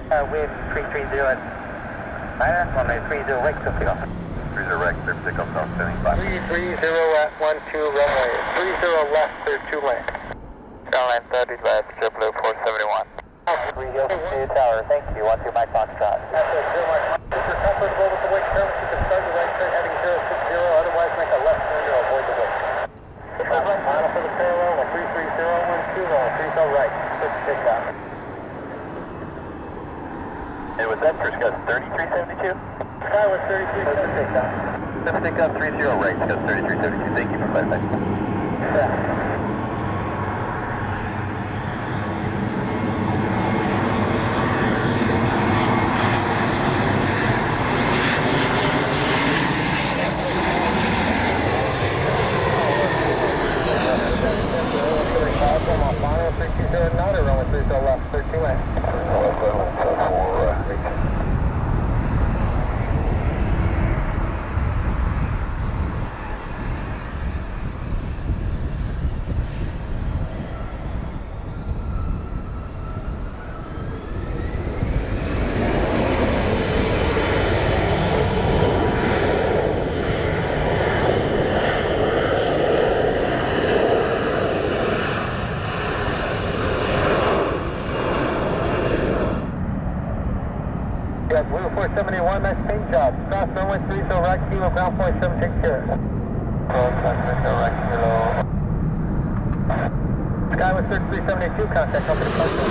Wind 330 at minus 130 right to pick up. 30 right, clear pickup, now standing by. 330 at 12 runway, 30 left, clear 2 lane. Airline 30 left, JetBlue 471. 302 tower, thank you, 12 Mike Foxtrot. That's it, 0 Mike. If you're comfortable with the wake surface, you can start the right turn heading 060, otherwise make a left turn to avoid the wake. Final for the parallel, 330, 30 right, 6 takeoff. And was that for Scott 3372? Sky was 33, 7 takeoff. 7 takeoff, 30 right, Scott 3372, thank you for clarifying. Yeah. Another runway 30 left, 13 left. JetBlue 471, nice paint job. Cross runway 30 right, kilo, ground point 7, take care. Cross runway 30 right, kilo. Sky was 3372, contact company partner.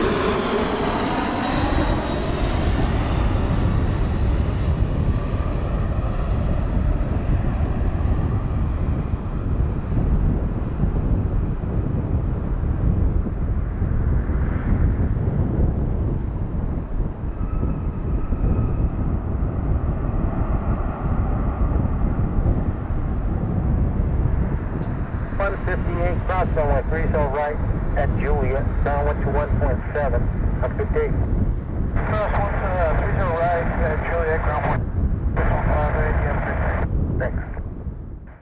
Cross runway 30 right at Juliet, downwind to 1.7. Have a good day. Cross 30 right at Juliet, ground point 615, ATM 33. Thanks.